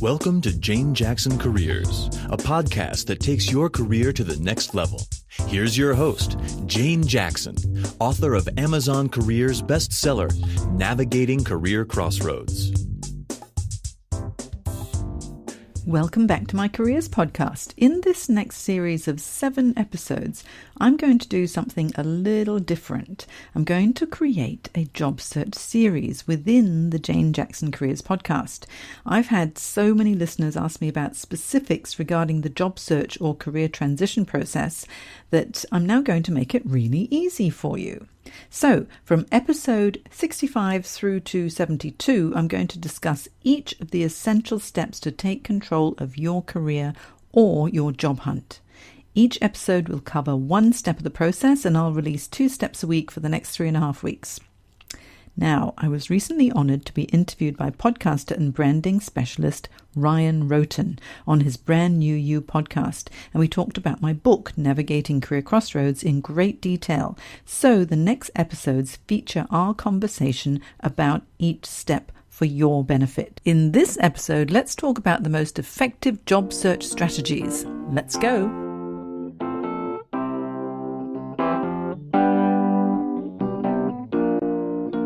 Welcome to Jane Jackson Careers, a podcast that takes your career to the next level. Here's your host, Jane Jackson, author of Amazon Careers bestseller, Navigating Career Crossroads. Welcome back to my Careers podcast. In this next series of 7 episodes, I'm going to do something a little different. I'm going to create a job search series within the Jane Jackson Careers podcast. I've had so many listeners ask me about specifics regarding the job search or career transition process that I'm now going to make it really easy for you. So, from episode 65 through to 72, I'm going to discuss each of the essential steps to take control of your career or your job hunt. Each episode will cover one step of the process, and I'll release 2 steps a week for the next 3.5 weeks. Now, I was recently honored to be interviewed by podcaster and branding specialist Ryan Roten on his Brand New You podcast, and we talked about my book, Navigating Career Crossroads, in great detail. So the next episodes feature our conversation about each step for your benefit. In this episode, let's talk about the most effective job search strategies. Let's go.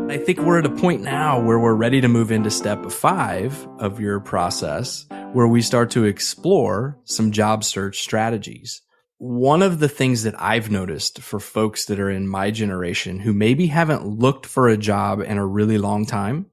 I think we're at a point now where we're ready to move into step 5 of your process, where we start to explore some job search strategies. One of the things that I've noticed for folks that are in my generation who maybe haven't looked for a job in a really long time,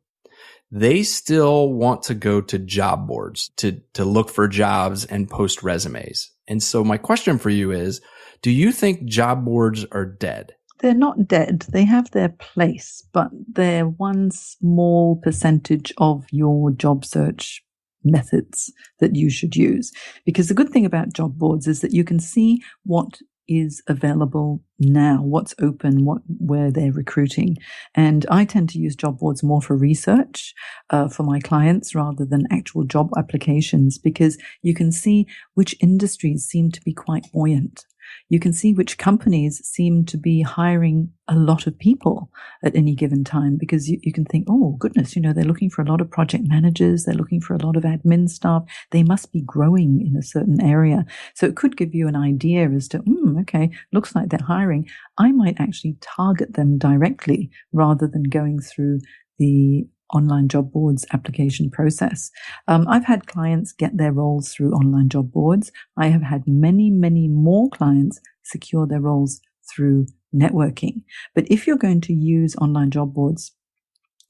they still want to go to job boards to look for jobs and post resumes. And so my question for you is, do you think job boards are dead? They're not dead. They have their place, but they're one small percentage of your job search methods that you should use. Because the good thing about job boards is that you can see what is available now, what's open, where they're recruiting. And I tend to use job boards more for research for my clients rather than actual job applications, because you can see which industries seem to be quite buoyant. You can see which companies seem to be hiring a lot of people at any given time, because you can think, oh, goodness, they're looking for a lot of project managers. They're looking for a lot of admin staff. They must be growing in a certain area. So it could give you an idea as to, okay, looks like they're hiring. I might actually target them directly rather than going through the online job boards application process. I've had clients get their roles through online job boards. I have had many, many more clients secure their roles through networking. But if you're going to use online job boards,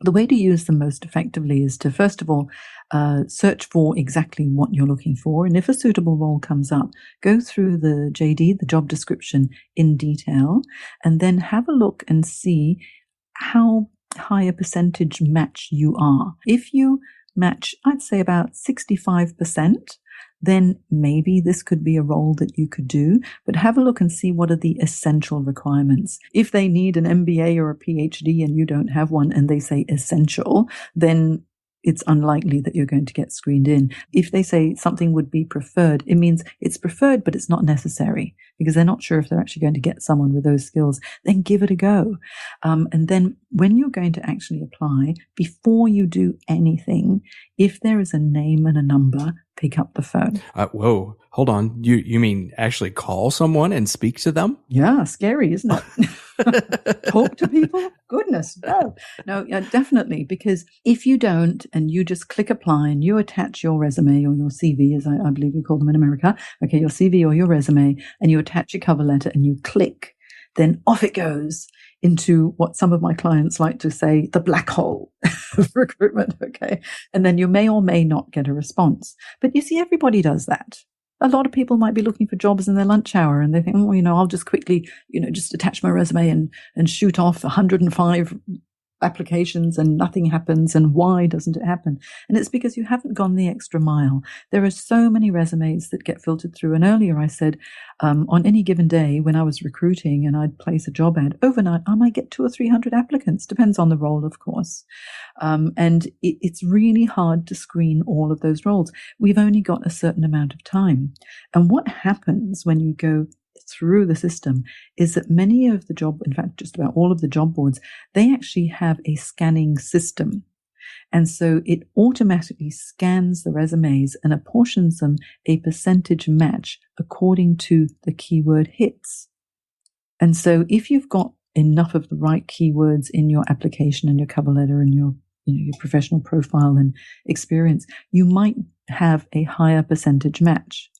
the way to use them most effectively is to, first of all, search for exactly what you're looking for. And if a suitable role comes up, go through the JD, the job description, in detail, and then have a look and see how high a percentage match you are. If you match, I'd say about 65%, then maybe this could be a role that you could do, but have a look and see what are the essential requirements. If they need an MBA or a PhD and you don't have one and they say essential, then it's unlikely that you're going to get screened in. If they say something would be preferred, it means it's preferred, but it's not necessary, because they're not sure if they're actually going to get someone with those skills. Then give it a go. And then when you're going to actually apply, before you do anything, if there is a name and a number, pick up the phone. Whoa, hold on. You mean actually call someone and speak to them? Yeah, scary, isn't it? Talk to people? Goodness, no, yeah, definitely. Because if you don't, and you just click apply and you attach your resume or your CV, as I believe you call them in America, okay, your CV or your resume, and you attach your cover letter and you click, then off it goes into what some of my clients like to say, the black hole of recruitment, okay? And then you may or may not get a response. But you see, everybody does that. A lot of people might be looking for jobs in their lunch hour and they think, I'll just quickly, just attach my resume and shoot off 105 applications and nothing happens. And why doesn't it happen? And it's because you haven't gone the extra mile. There are so many resumes that get filtered through. And earlier I said, on any given day when I was recruiting and I'd place a job ad, overnight I might get 200 or 300 applicants. Depends on the role, of course. And it's really hard to screen all of those roles. We've only got a certain amount of time. And what happens when you go through the system is that many of the in fact, just about all of the job boards, they actually have a scanning system. And so it automatically scans the resumes and apportions them a percentage match according to the keyword hits. And so if you've got enough of the right keywords in your application and your cover letter and your professional profile and experience, you might have a higher percentage match.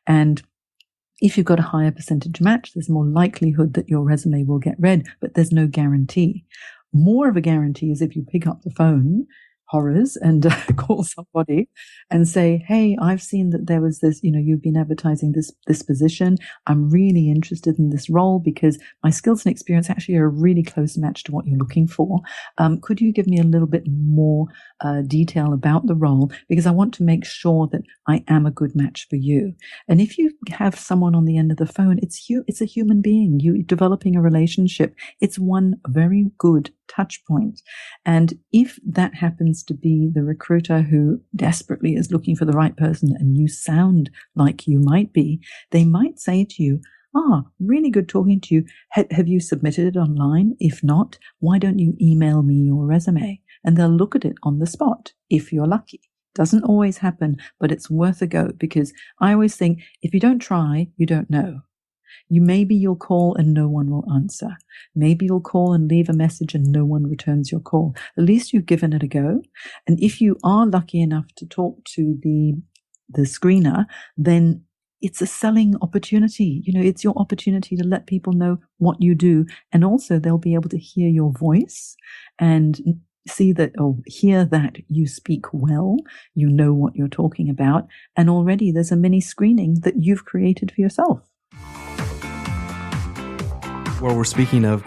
And if you've got a higher percentage match, there's more likelihood that your resume will get read, but there's no guarantee. More of a guarantee is if you pick up the phone, horrors, and call somebody and say, hey, I've seen that there was this, you've been advertising this position. I'm really interested in this role because my skills and experience actually are a really close match to what you're looking for. Could you give me a little bit more detail about the role? Because I want to make sure that I am a good match for you. And if you have someone on the end of the phone, it's a human being. You're developing a relationship. It's one very good touch point. And if that happens to be the recruiter who desperately is looking for the right person and you sound like you might be, they might say to you, really good talking to you. Have you submitted it online? If not, why don't you email me your resume? And they'll look at it on the spot if you're lucky. Doesn't always happen, but it's worth a go, because I always think if you don't try, you don't know. Maybe you'll call and no one will answer. Maybe you'll call and leave a message and no one returns your call. At least you've given it a go. And if you are lucky enough to talk to the screener, then it's a selling opportunity. It's your opportunity to let people know what you do. And also they'll be able to hear your voice and hear that you speak well, you know what you're talking about. And already there's a mini screening that you've created for yourself. Well, we're speaking of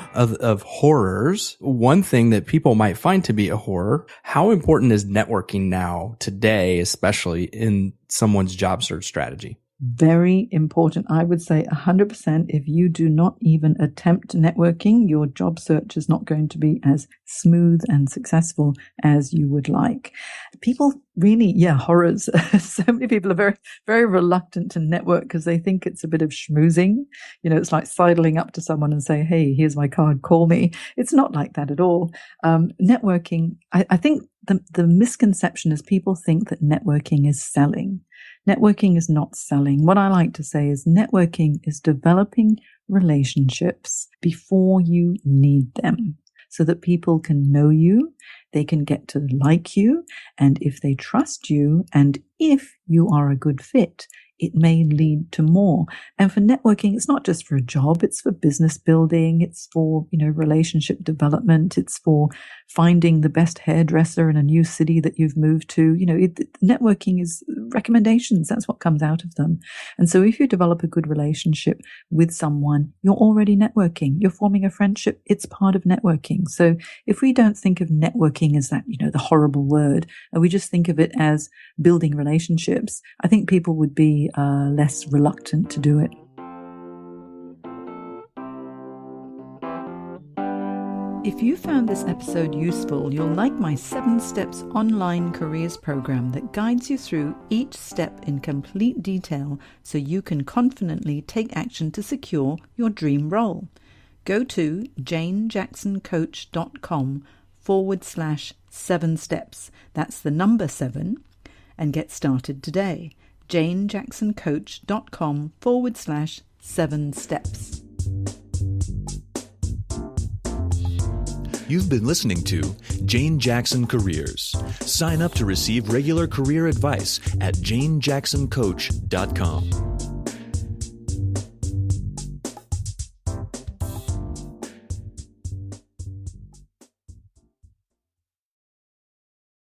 horrors. One thing that people might find to be a horror, how important is networking now, today, especially in someone's job search strategy? Very important. I would say 100%. If you do not even attempt networking, your job search is not going to be as smooth and successful as you would like. People really, horrors. So many people are very, very reluctant to network because they think it's a bit of schmoozing. It's like sidling up to someone and say, hey, here's my card, call me. It's not like that at all. Networking, I think the misconception is people think that networking is selling. Networking is not selling. What I like to say is networking is developing relationships before you need them, so that people can know you, they can get to like you, and if they trust you, and if you are a good fit, it may lead to more. And for networking, it's not just for a job, it's for business building, it's for, relationship development, it's for finding the best hairdresser in a new city that you've moved to. Networking is recommendations. That's what comes out of them. And so if you develop a good relationship with someone, you're already networking. You're forming a friendship. It's part of networking. So if we don't think of networking as that, the horrible word, and we just think of it as building relationships, I think people would be less reluctant to do it. If you found this episode useful, you'll like my 7 Steps online careers program that guides you through each step in complete detail so you can confidently take action to secure your dream role. Go to janejacksoncoach.com/7 steps. That's the number 7, and get started today. janejacksoncoach.com/7 steps. You've been listening to Jane Jackson Careers. Sign up to receive regular career advice at janejacksoncoach.com.